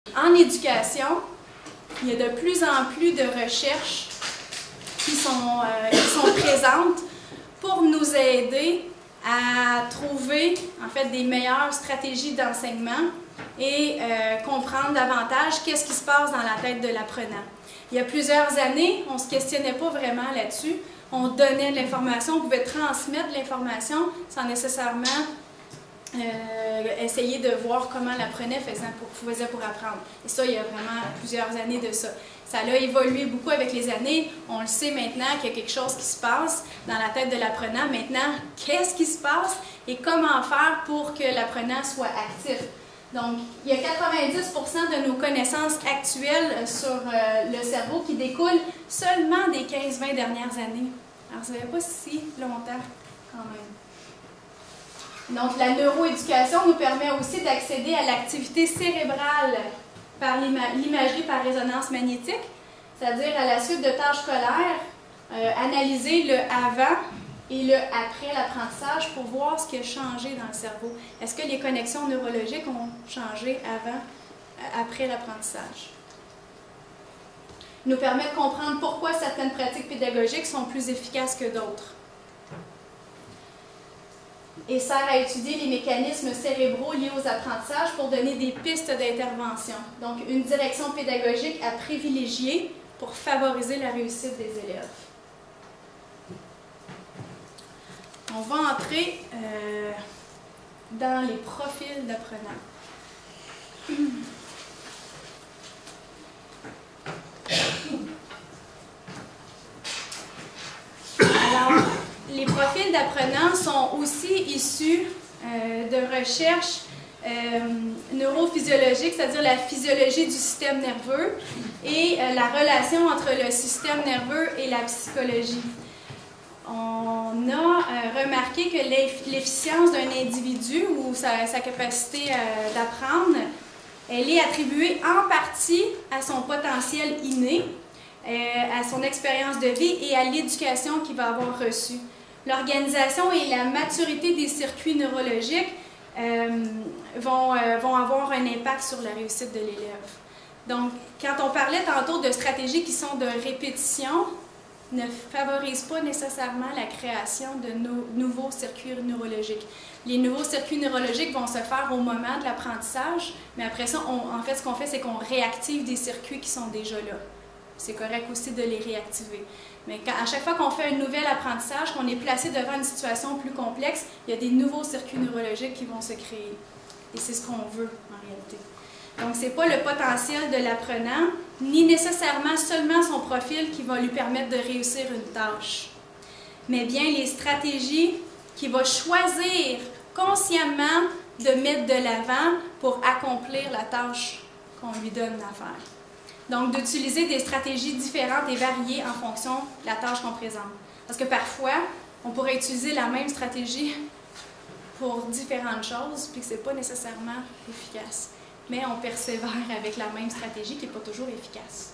En éducation, il y a de plus en plus de recherches qui sont présentes pour nous aider à trouver en fait des meilleures stratégies d'enseignement et comprendre davantage qu'est-ce qui se passe dans la tête de l'apprenant. Il y a plusieurs années, on ne se questionnait pas vraiment là-dessus. On donnait de l'information, on pouvait transmettre de l'information sans nécessairement essayer de voir comment l'apprenant faisait pour apprendre. Et ça, il y a vraiment plusieurs années de ça. Ça a évolué beaucoup avec les années. On le sait maintenant qu'il y a quelque chose qui se passe dans la tête de l'apprenant. Maintenant, qu'est-ce qui se passe et comment faire pour que l'apprenant soit actif? Donc, il y a 90% de nos connaissances actuelles sur le cerveau qui découlent seulement des 15-20 dernières années. Alors, ça ne fait pas si longtemps quand même. Donc, la neuroéducation nous permet aussi d'accéder à l'activité cérébrale par l'imagerie par résonance magnétique, c'est-à-dire à la suite de tâches scolaires, analyser le avant et le après l'apprentissage pour voir ce qui a changé dans le cerveau. Est-ce que les connexions neurologiques ont changé après l'apprentissage? Nous permet de comprendre pourquoi certaines pratiques pédagogiques sont plus efficaces que d'autres. Et sert à étudier les mécanismes cérébraux liés aux apprentissages pour donner des pistes d'intervention. Donc, une direction pédagogique à privilégier pour favoriser la réussite des élèves. On va entrer dans les profils d'apprenants. Alors, les profils d'apprenants sont aussi issus de recherches neurophysiologiques, c'est-à-dire la physiologie du système nerveux et la relation entre le système nerveux et la psychologie. On a remarqué que l'efficience d'un individu ou sa capacité d'apprendre, elle est attribuée en partie à son potentiel inné, à son expérience de vie et à l'éducation qu'il va avoir reçue. L'organisation et la maturité des circuits neurologiques vont avoir un impact sur la réussite de l'élève. Donc, quand on parlait tantôt de stratégies qui sont de répétition, ne favorisent pas nécessairement la création de nouveaux circuits neurologiques. Les nouveaux circuits neurologiques vont se faire au moment de l'apprentissage, mais après ça, en fait, ce qu'on fait, c'est qu'on réactive des circuits qui sont déjà là. C'est correct aussi de les réactiver. Mais à chaque fois qu'on fait un nouvel apprentissage, qu'on est placé devant une situation plus complexe, il y a des nouveaux circuits neurologiques qui vont se créer. Et c'est ce qu'on veut, en réalité. Donc, ce n'est pas le potentiel de l'apprenant, ni nécessairement seulement son profil qui va lui permettre de réussir une tâche, mais bien les stratégies qu'il va choisir consciemment de mettre de l'avant pour accomplir la tâche qu'on lui donne à faire. Donc, d'utiliser des stratégies différentes et variées en fonction de la tâche qu'on présente. Parce que parfois, on pourrait utiliser la même stratégie pour différentes choses, puis que ce n'est pas nécessairement efficace. Mais on persévère avec la même stratégie qui n'est pas toujours efficace,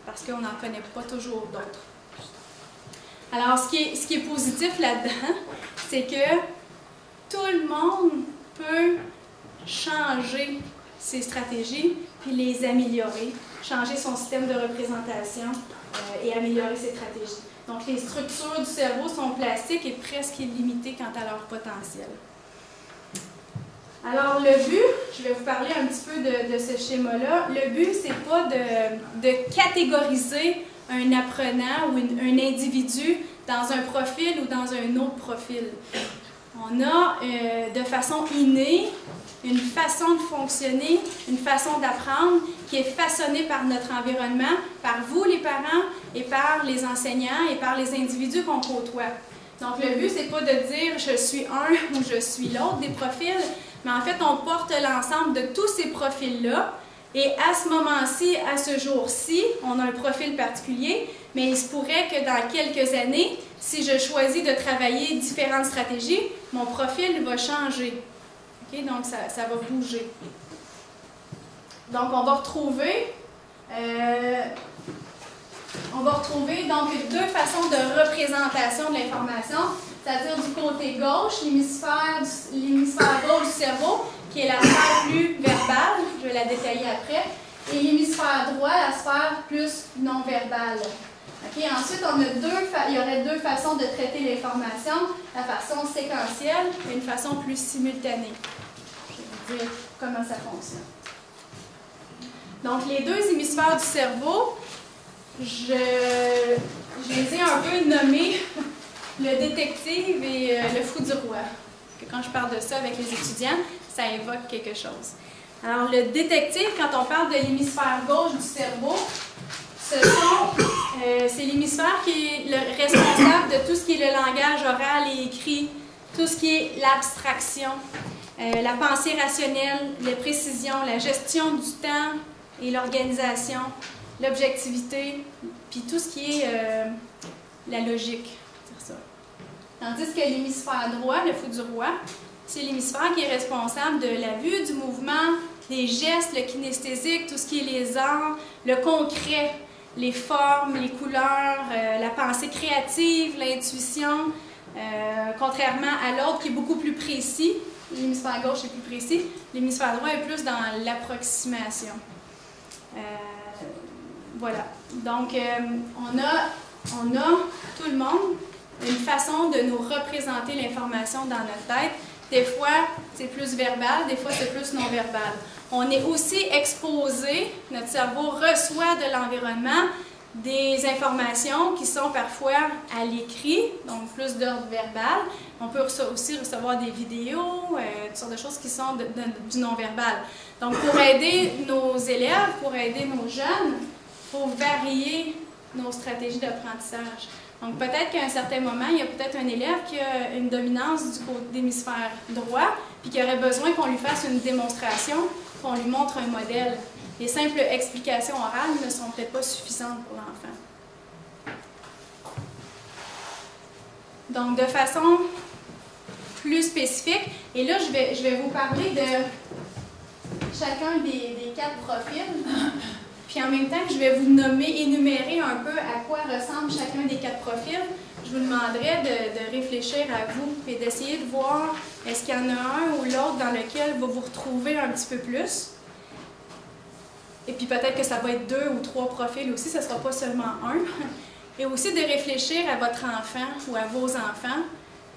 parce qu'on n'en connaît pas toujours d'autres. Alors, ce qui est positif là-dedans, c'est que tout le monde peut changer ses stratégies, puis les améliorer, changer son système de représentation et améliorer ses stratégies. Donc, les structures du cerveau sont plastiques et presque illimitées quant à leur potentiel. Alors, le but, je vais vous parler un petit peu de ce schéma-là. Le but, c'est pas de catégoriser un apprenant ou un individu dans un profil ou dans un autre profil. On a de façon innée une façon de fonctionner, une façon d'apprendre qui est façonnée par notre environnement, par vous les parents et par les enseignants et par les individus qu'on côtoie. Donc, le but, c'est pas de dire je suis un ou je suis l'autre des profils, mais en fait, on porte l'ensemble de tous ces profils-là. Et à ce moment-ci, à ce jour-ci, on a un profil particulier, mais il se pourrait que dans quelques années, si je choisis de travailler différentes stratégies, mon profil va changer. Okay? Donc, ça va bouger. Donc, on va retrouver donc deux façons de représentation de l'information, c'est-à-dire du côté gauche, l'hémisphère gauche du cerveau, qui est la sphère plus verbale, je vais la détailler après, et l'hémisphère droit, la sphère plus non-verbale. Okay? Ensuite, il y aurait deux façons de traiter l'information, la façon séquentielle et une façon plus simultanée. Je vais vous dire comment ça fonctionne. Donc, les deux hémisphères du cerveau, je les ai un peu nommés le détective et le fou du roi. Quand je parle de ça avec les étudiants, ça évoque quelque chose. Alors, le détective, quand on parle de l'hémisphère gauche du cerveau, c'est l'hémisphère qui est le responsable de tout ce qui est le langage oral et écrit, tout ce qui est l'abstraction, la pensée rationnelle, la précision, la gestion du temps et l'organisation, l'objectivité, puis tout ce qui est la logique. C'est ça. Tandis que l'hémisphère droit, le fou du roi, c'est l'hémisphère qui est responsable de la vue, du mouvement, des gestes, le kinesthésique, tout ce qui est les arts, le concret, les formes, les couleurs, la pensée créative, l'intuition, contrairement à l'autre qui est beaucoup plus précis. L'hémisphère gauche est plus précis, l'hémisphère droit est plus dans l'approximation. Voilà. Donc, on a, tout le monde, une façon de nous représenter l'information dans notre tête. Des fois, c'est plus verbal, des fois, c'est plus non-verbal. On est aussi exposé, notre cerveau reçoit de l'environnement des informations qui sont parfois à l'écrit, donc plus d'ordre verbal. On peut aussi recevoir des vidéos, toutes sortes de choses qui sont du non-verbal. Donc, pour aider nos élèves, pour aider nos jeunes, il faut varier nos stratégies d'apprentissage. Donc, peut-être qu'à un certain moment, il y a peut-être un élève qui a une dominance du côté d'hémisphère droit, puis qui aurait besoin qu'on lui fasse une démonstration, qu'on lui montre un modèle. Les simples explications orales ne sont peut-être pas suffisantes pour l'enfant. Donc, de façon plus spécifique, et là, je vais vous parler de chacun des 4 profils. Puis en même temps que je vais vous énumérer un peu à quoi ressemble chacun des 4 profils, je vous demanderai de réfléchir à vous et d'essayer de voir est-ce qu'il y en a un ou l'autre dans lequel vous vous retrouvez un petit peu plus. Et puis peut-être que ça va être 2 ou 3 profils aussi, ce ne sera pas seulement un. Et aussi de réfléchir à votre enfant ou à vos enfants.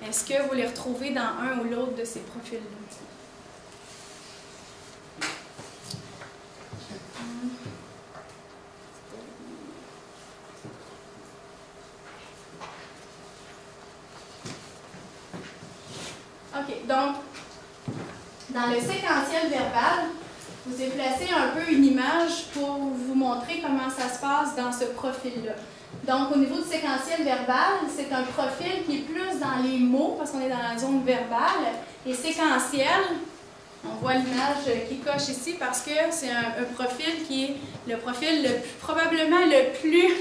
Est-ce que vous les retrouvez dans un ou l'autre de ces profils-là? OK, donc, dans le séquentiel verbal, je vous ai placé un peu une image pour vous montrer comment ça se passe dans ce profil-là. Donc, au niveau du séquentiel verbal, c'est un profil qui est plus dans les mots, parce qu'on est dans la zone verbale, et séquentiel, on voit l'image qui coche ici, parce que c'est un profil qui est le profil probablement le plus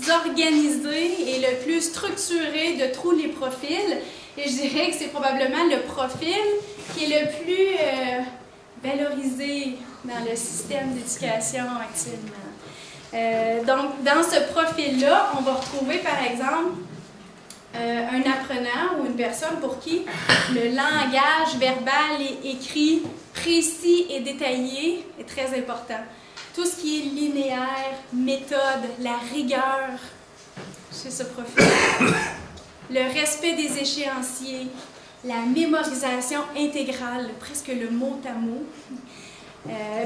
organisé et le plus structuré de tous les profils. Et je dirais que c'est probablement le profil qui est le plus valorisé dans le système d'éducation actuellement. Donc, dans ce profil-là, on va retrouver, par exemple, un apprenant ou une personne pour qui le langage verbal et écrit précis et détaillé est très important. Tout ce qui est linéaire, méthode, la rigueur, c'est ce profil. Le respect des échéanciers, la mémorisation intégrale, presque le mot à mot.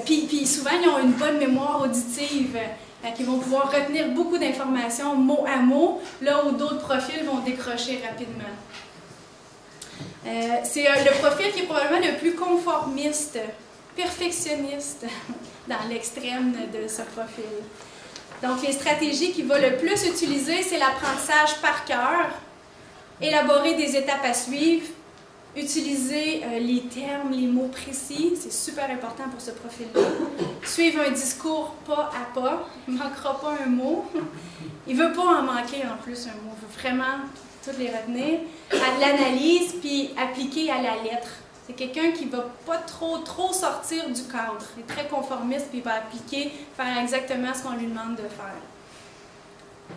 Puis souvent, ils ont une bonne mémoire auditive, qui vont pouvoir retenir beaucoup d'informations mot à mot, là où d'autres profils vont décrocher rapidement. C'est le profil qui est probablement le plus conformiste, perfectionniste dans l'extrême de ce profil. Donc, les stratégies qu'il va le plus utiliser, c'est l'apprentissage par cœur, élaborer des étapes à suivre, utiliser les termes, les mots précis, c'est super important pour ce profil-là. Suivre un discours pas à pas, il ne manquera pas un mot. Il ne veut pas en manquer en plus un mot, il veut vraiment toutes les retenir. À l'analyse, puis appliquer à la lettre. C'est quelqu'un qui ne va pas trop sortir du cadre. Il est très conformiste, puis il va appliquer, faire exactement ce qu'on lui demande de faire.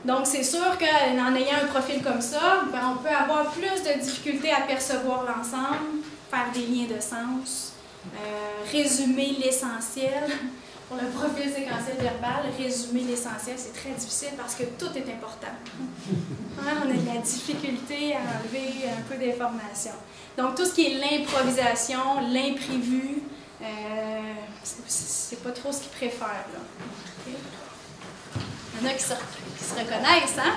Donc, c'est sûr qu'en ayant un profil comme ça, ben, on peut avoir plus de difficultés à percevoir l'ensemble, faire des liens de sens, résumer l'essentiel. Pour le profil séquentiel verbal, résumer l'essentiel, c'est très difficile parce que tout est important. Hein, on a de la difficulté à enlever un peu d'informations. Donc, tout ce qui est l'improvisation, l'imprévu, c'est pas trop ce qu'ils préfèrent. Là. Okay. Il y en a qui se reconnaissent, hein?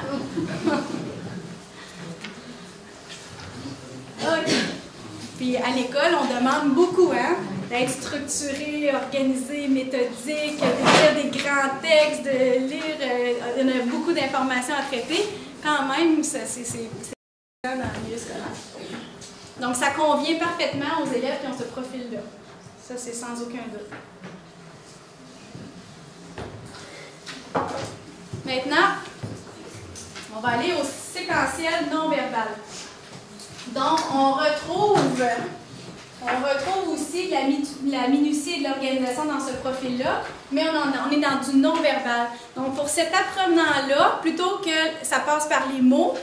OK. Puis à l'école, on demande beaucoup, hein? D'être structuré, organisé, méthodique, d'écrire des grands textes, de lire, il y en a beaucoup d'informations à traiter. Quand même, c'est dans le milieu scolaire. Donc, ça convient parfaitement aux élèves qui ont ce profil-là. Ça, c'est sans aucun doute. Maintenant, on va aller au séquentiel non-verbal. Donc, on retrouve aussi la minutie de l'organisation dans ce profil-là, mais on est dans du non-verbal. Donc, pour cet apprenant-là, plutôt que ça passe par les mots,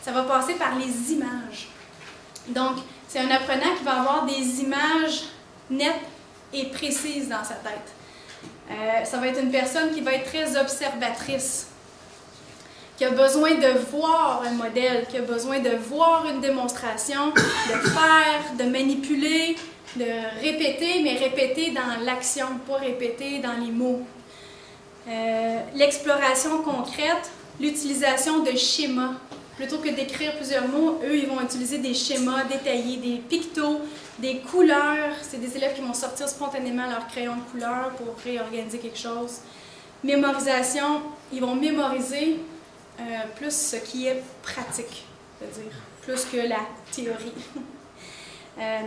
ça va passer par les images. Donc, c'est un apprenant qui va avoir des images nettes et précises dans sa tête. Ça va être une personne qui va être très observatrice, qui a besoin de voir un modèle, qui a besoin de voir une démonstration, de faire, de manipuler, de répéter, mais répéter dans l'action, pas répéter dans les mots. L'exploration concrète, l'utilisation de schémas. Plutôt que d'écrire plusieurs mots, eux, ils vont utiliser des schémas détaillés, des pictos, des couleurs. C'est des élèves qui vont sortir spontanément leur crayon de couleur pour réorganiser quelque chose. Mémorisation, ils vont mémoriser plus ce qui est pratique, c'est-à-dire plus que la théorie.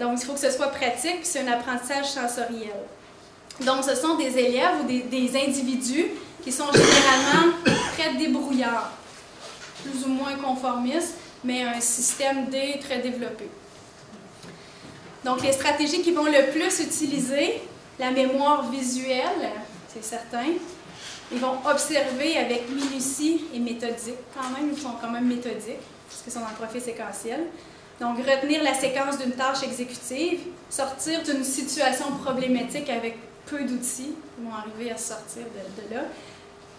Donc, il faut que ce soit pratique, puis c'est un apprentissage sensoriel. Donc, ce sont des élèves ou des individus qui sont généralement très débrouillards, plus ou moins conformistes, mais un système D très développé. Donc, les stratégies qui vont le plus utiliser, la mémoire visuelle, c'est certain. Ils vont observer avec minutie et méthodique. Quand même, ils sont quand même méthodiques, puisqu'ils sont dans le profil séquentiel. Donc, retenir la séquence d'une tâche exécutive, sortir d'une situation problématique avec peu d'outils. Ils vont arriver à sortir de là.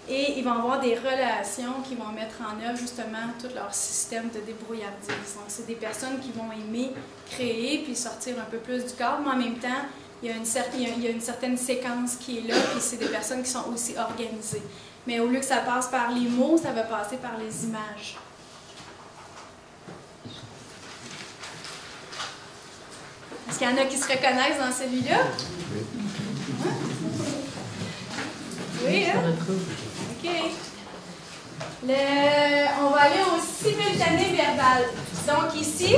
Et ils vont avoir des relations qui vont mettre en œuvre justement tout leur système de débrouillardise. Donc, c'est des personnes qui vont aimer créer puis sortir un peu plus du cadre, mais en même temps, il y a une certaine séquence qui est là, puis c'est des personnes qui sont aussi organisées. Mais au lieu que ça passe par les mots, ça va passer par les images. Est-ce qu'il y en a qui se reconnaissent dans celui-là? Oui, hein? OK. On va aller au simultané verbal. Donc ici,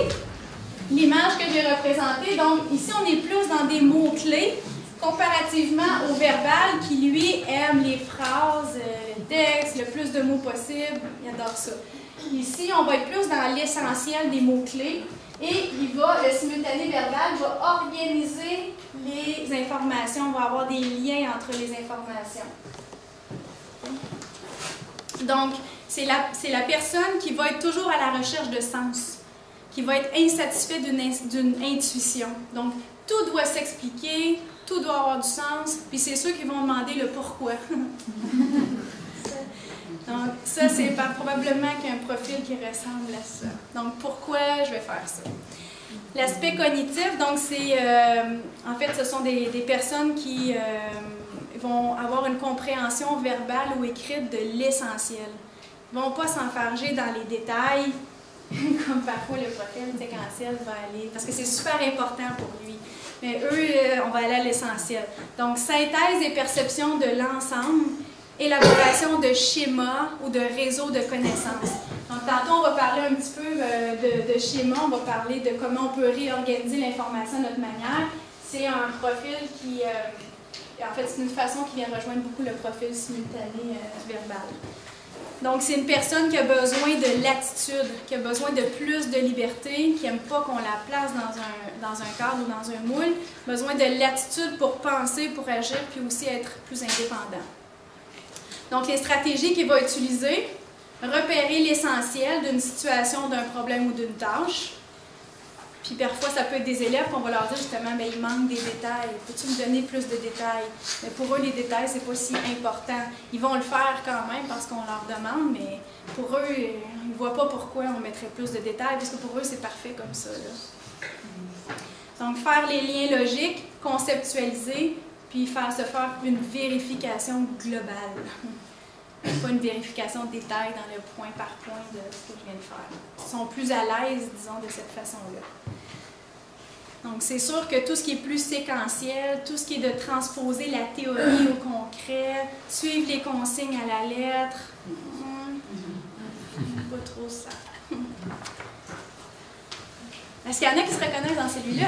l'image que j'ai représentée, donc ici on est plus dans des mots-clés comparativement au verbal qui lui aime les phrases, le texte, le plus de mots possible, il adore ça. Ici on va être plus dans l'essentiel des mots-clés et le simultané verbal va organiser les informations, on va avoir des liens entre les informations. Donc, c'est la personne qui va être toujours à la recherche de sens, qui va être insatisfait d'une intuition. Donc, tout doit s'expliquer, tout doit avoir du sens, puis c'est ceux qui vont demander le pourquoi. Donc, ça, c'est probablement qu'il y a un profil qui ressemble à ça. Donc, pourquoi je vais faire ça? L'aspect cognitif, donc, c'est... en fait, ce sont des personnes qui vont avoir une compréhension verbale ou écrite de l'essentiel. Ils ne vont pas s'enfarger dans les détails, comme parfois le profil séquentiel va aller, parce que c'est super important pour lui. Mais eux, on va aller à l'essentiel. Donc, synthèse et perception de l'ensemble, élaboration de schémas ou de réseaux de connaissances. Donc, tantôt, on va parler un petit peu de schémas, on va parler de comment on peut réorganiser l'information de notre manière. C'est un profil qui, en fait, c'est une façon qui vient rejoindre beaucoup le profil simultané verbal. Donc, c'est une personne qui a besoin de latitude, qui a besoin de plus de liberté, qui n'aime pas qu'on la place dans un cadre ou dans un moule, besoin de latitude pour penser, pour agir, puis aussi être plus indépendant. Donc, les stratégies qu'il va utiliser, repérer l'essentiel d'une situation, d'un problème ou d'une tâche, Puis parfois, ça peut être des élèves qu'on va leur dire justement, mais il manque des détails. Peux-tu me donner plus de détails? Mais pour eux, les détails, c'est pas si important. Ils vont le faire quand même parce qu'on leur demande, mais pour eux, ils ne voient pas pourquoi on mettrait plus de détails, parce que pour eux, c'est parfait comme ça, là. Donc, faire les liens logiques, conceptualiser, puis se faire une vérification globale. Pas une vérification de détail dans le point par point de ce que je viens de faire. Ils sont plus à l'aise, disons, de cette façon-là. Donc, c'est sûr que tout ce qui est plus séquentiel, tout ce qui est de transposer la théorie au concret, suivre les consignes à la lettre, pas trop ça. Est-ce qu'il y en a qui se reconnaissent dans celui-là?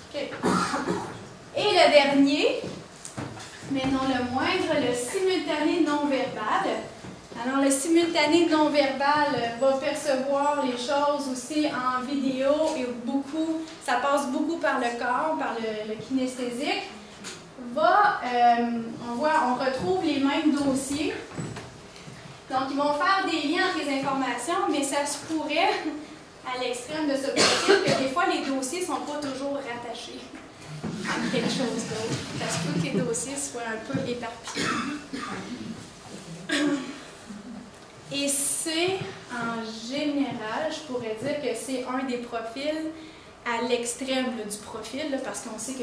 Okay. Et le dernier, mais non le moindre, le simultané non-verbal. Alors, le simultané non-verbal va percevoir les choses aussi en vidéo et ça passe beaucoup par le corps, par le kinesthésique. On retrouve les mêmes dossiers. Donc, ils vont faire des liens entre les informations, mais ça se pourrait, à l'extrême de ce profil, que des fois, les dossiers ne sont pas toujours rattachés à quelque chose d'autre. Ça se peut que les dossiers soient un peu éparpillés. Et c'est, en général, je pourrais dire que c'est un des profils à l'extrême du profil, là, parce qu'on sait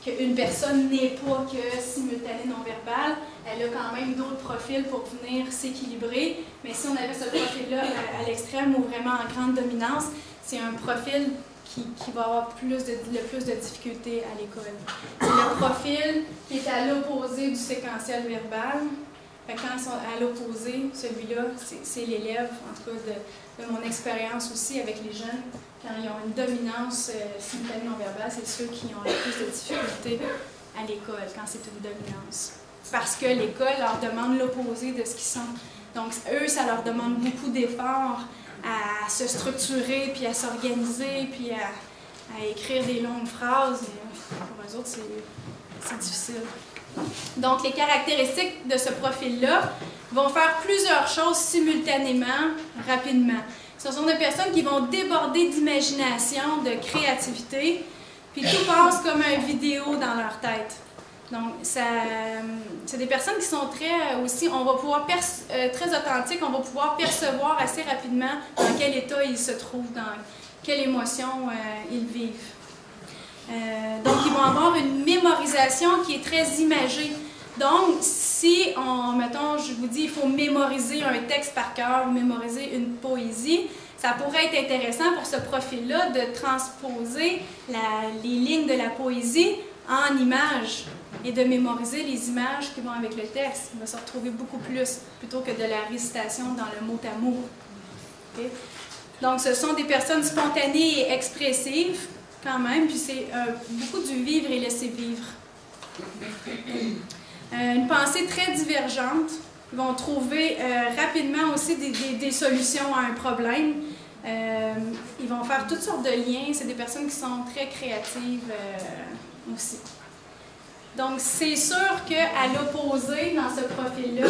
qu'une personne n'est pas que simultanée non-verbale, elle a quand même d'autres profils pour venir s'équilibrer, mais si on avait ce profil-là à l'extrême ou vraiment en grande dominance, c'est un profil qui va avoir le plus de difficultés à l'école. C'est le profil qui est à l'opposé du séquentiel verbal. Quand ils sont à l'opposé, celui-là, c'est l'élève, en tout cas de mon expérience aussi avec les jeunes, quand ils ont une dominance simultanée non-verbale, c'est ceux qui ont le plus de difficultés à l'école, quand c'est une dominance. Parce que l'école leur demande l'opposé de ce qu'ils sont. Donc, eux, ça leur demande beaucoup d'efforts à se structurer, puis à s'organiser, puis à écrire des longues phrases. Et pour eux autres, c'est difficile. Donc, les caractéristiques de ce profil-là vont faire plusieurs choses simultanément, rapidement. Ce sont des personnes qui vont déborder d'imagination, de créativité, puis tout passe comme une vidéo dans leur tête. Donc, c'est des personnes qui sont très très authentiques, on va pouvoir percevoir assez rapidement dans quel état ils se trouvent, dans quelle émotion ils vivent. Donc, ils vont avoir une mémorisation qui est très imagée. Donc, si mettons, je vous dis, il faut mémoriser un texte par cœur, mémoriser une poésie, ça pourrait être intéressant pour ce profil-là de transposer les lignes de la poésie en images et de mémoriser les images qui vont avec le texte. Il va se retrouver beaucoup plus, plutôt que de la récitation dans le mot à mot. Okay? Donc, ce sont des personnes spontanées et expressives, quand même, puis c'est beaucoup du vivre et laisser vivre. Une pensée très divergente. Ils vont trouver rapidement aussi des solutions à un problème. Ils vont faire toutes sortes de liens. C'est des personnes qui sont très créatives aussi. Donc, c'est sûr qu'à l'opposé, dans ce profil-là,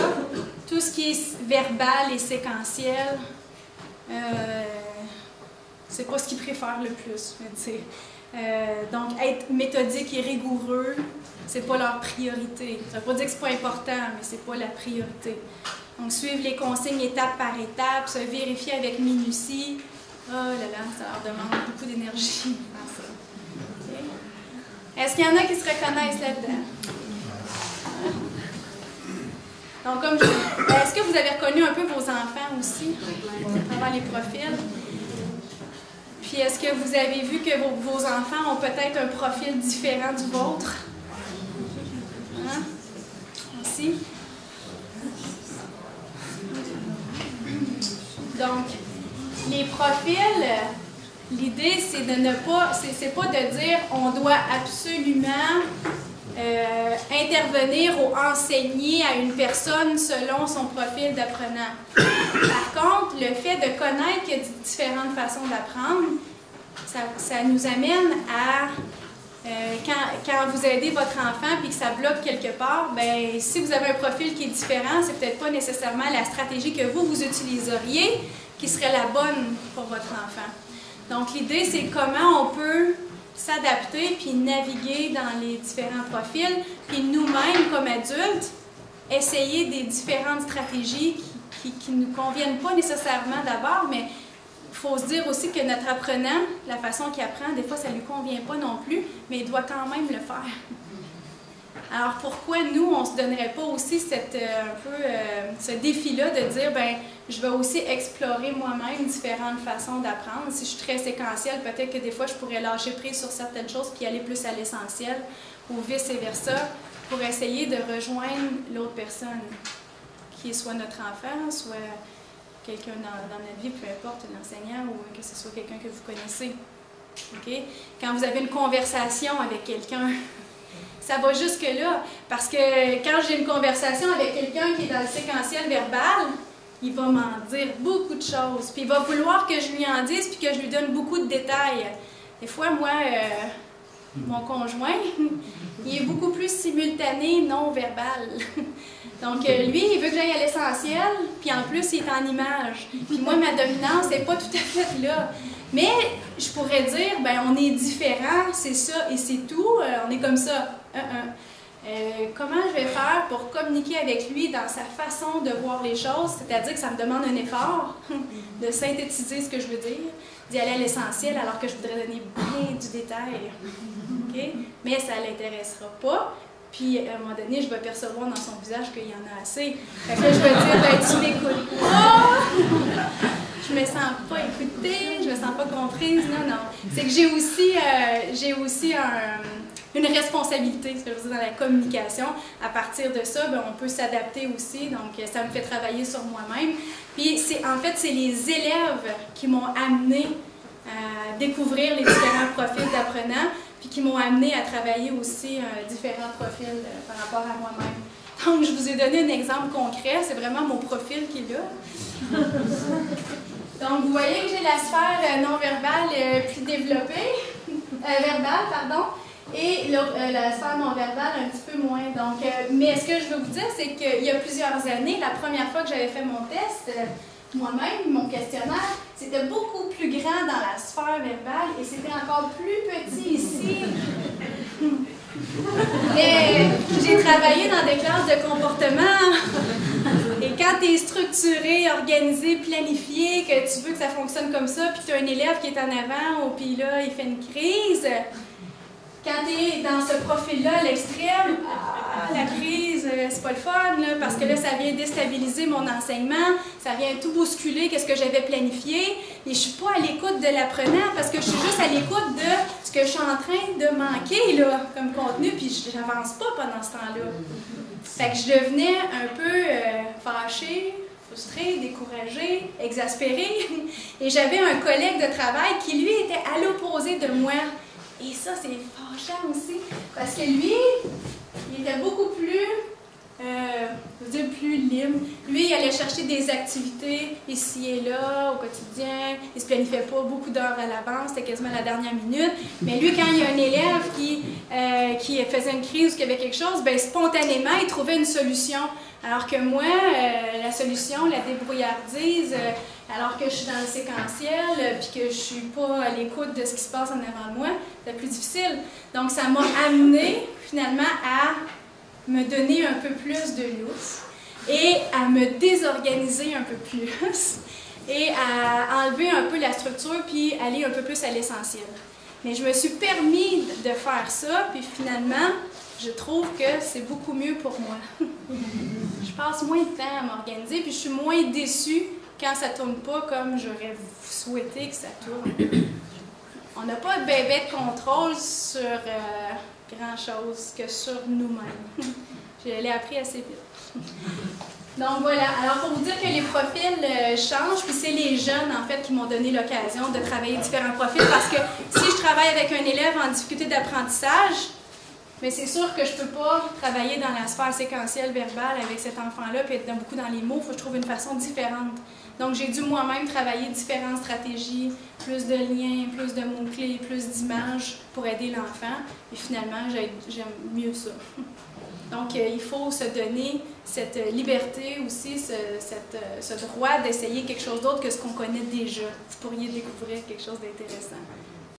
tout ce qui est verbal et séquentiel, c'est pas ce qu'ils préfèrent le plus. Donc, être méthodique et rigoureux, c'est pas leur priorité. Ça veut pas dire que c'est pas important, mais c'est pas la priorité. Donc, suivre les consignes étape par étape, se vérifier avec minutie. Oh là là, ça leur demande beaucoup d'énergie. Okay. Est-ce qu'il y en a qui se reconnaissent là-dedans? Donc, comme est-ce que vous avez reconnu un peu vos enfants aussi, à travers les profils? Puis, est-ce que vous avez vu que vos enfants ont peut-être un profil différent du vôtre? Hein? Aussi? Donc, les profils, l'idée, c'est de ne pas, c'est pas de dire on doit absolument intervenir ou enseigner à une personne selon son profil d'apprenant. Par contre, le fait de connaître qu'il y a différentes façons d'apprendre, ça nous amène à, quand vous aidez votre enfant et que ça bloque quelque part, bien, si vous avez un profil qui est différent, c'est peut-être pas nécessairement la stratégie que vous utiliseriez qui serait la bonne pour votre enfant. Donc, l'idée, c'est comment on peut s'adapter puis naviguer dans les différents profils, puis nous-mêmes, comme adultes, essayer des différentes stratégies qui ne nous conviennent pas nécessairement d'abord, mais il faut se dire aussi que notre apprenant, la façon qu'il apprend, des fois, ça ne lui convient pas non plus, mais il doit quand même le faire. Alors, pourquoi nous, on ne se donnerait pas aussi ce défi-là de dire, ben, je vais aussi explorer moi-même différentes façons d'apprendre. Si je suis très séquentielle, peut-être que des fois, je pourrais lâcher prise sur certaines choses puis aller plus à l'essentiel, ou vice-versa, pour essayer de rejoindre l'autre personne, qui est soit notre enfant, soit quelqu'un dans notre vie, peu importe, l'enseignant, ou que ce soit quelqu'un que vous connaissez. Okay? Quand vous avez une conversation avec quelqu'un, ça va jusque-là, parce que quand j'ai une conversation avec quelqu'un qui est dans le séquentiel verbal, il va m'en dire beaucoup de choses, puis il va vouloir que je lui en dise, puis que je lui donne beaucoup de détails. Des fois, moi, mon conjoint, il est beaucoup plus simultané, non-verbal. Donc, lui, il veut que j'aille à l'essentiel, puis en plus, il est en image. Puis moi, ma dominance n'est pas tout à fait là. Mais je pourrais dire, ben on est différents, c'est ça et c'est tout, on est comme ça. Comment je vais faire pour communiquer avec lui dans sa façon de voir les choses, c'est-à-dire que ça me demande un effort de synthétiser ce que je veux dire, d'y aller à l'essentiel alors que je voudrais donner bien du détail. Okay? Mais ça ne l'intéressera pas. Puis, à un moment donné, je vais percevoir dans son visage qu'il y en a assez. Fait que là, je vais dire, ben, tu m'écoutes pas, je me sens pas écoutée, je me sens pas comprise. Non, non. C'est que j'ai aussi une responsabilité, ce que je veux dire, dans la communication. À partir de ça, ben, on peut s'adapter aussi. Donc, ça me fait travailler sur moi-même. Puis, en fait, c'est les élèves qui m'ont amené à découvrir les différents profils d'apprenants, puis qui m'ont amené à travailler aussi différents profils par rapport à moi-même. Donc, je vous ai donné un exemple concret, c'est vraiment mon profil qui est là. Donc, vous voyez que j'ai la sphère non-verbale plus développée, verbale, pardon, et la sphère non-verbale un petit peu moins. Donc, mais ce que je veux vous dire, c'est qu'il y a plusieurs années, la première fois que j'avais fait mon test, moi-même, mon questionnaire, c'était beaucoup plus grand dans la sphère verbale et c'était encore plus petit ici. Mais j'ai travaillé dans des classes de comportement et quand tu es structuré, organisé, planifié, que tu veux que ça fonctionne comme ça, puis tu as un élève qui est en avant, puis là, il fait une crise, quand tu es dans ce profil-là, à l'extrême, la crise, c'est pas le fun, là, parce que là, ça vient déstabiliser mon enseignement, ça vient tout bousculer, qu'est-ce que j'avais planifié, et je suis pas à l'écoute de l'apprenant, parce que je suis juste à l'écoute de ce que je suis en train de manquer, là, comme contenu, puis j'avance pas pendant ce temps-là. Fait que je devenais un peu fâchée, frustrée, découragée, exaspérée, et j'avais un collègue de travail qui, lui, était à l'opposé de moi. Et ça, c'est fâchant aussi, parce que lui, il était beaucoup plus, je veux dire, plus libre. Lui, il allait chercher des activités ici et là, au quotidien. Il ne se planifiait pas beaucoup d'heures à l'avance, c'était quasiment la dernière minute. Mais lui, quand il y a un élève qui faisait une crise ou qui avait quelque chose, bien, spontanément, il trouvait une solution. Alors que moi, la solution, la débrouillardise, alors que je suis dans le séquentiel, puis que je ne suis pas à l'écoute de ce qui se passe en avant de moi, c'est plus difficile. Donc, ça m'a amené finalement à me donner un peu plus de lousse et à me désorganiser un peu plus et à enlever un peu la structure puis aller un peu plus à l'essentiel. Mais je me suis permis de faire ça, puis finalement, je trouve que c'est beaucoup mieux pour moi. Je passe moins de temps à m'organiser, puis je suis moins déçue quand ça ne tourne pas comme j'aurais souhaité que ça tourne. On n'a pas de bébé de contrôle sur grand-chose que sur nous-mêmes. Je l'ai appris assez vite. Donc voilà, alors pour vous dire que les profils changent, puis c'est les jeunes en fait qui m'ont donné l'occasion de travailler différents profils, parce que si je travaille avec un élève en difficulté d'apprentissage, mais c'est sûr que je ne peux pas travailler dans la sphère séquentielle verbale avec cet enfant-là, puis être beaucoup dans les mots, il faut que je trouve une façon différente Donc, j'ai dû moi-même travailler différentes stratégies, plus de liens, plus de mots-clés, plus d'images pour aider l'enfant. Et finalement, j'aime mieux ça. Donc, il faut se donner cette liberté aussi, ce droit d'essayer quelque chose d'autre que ce qu'on connaît déjà. Vous pourriez découvrir quelque chose d'intéressant.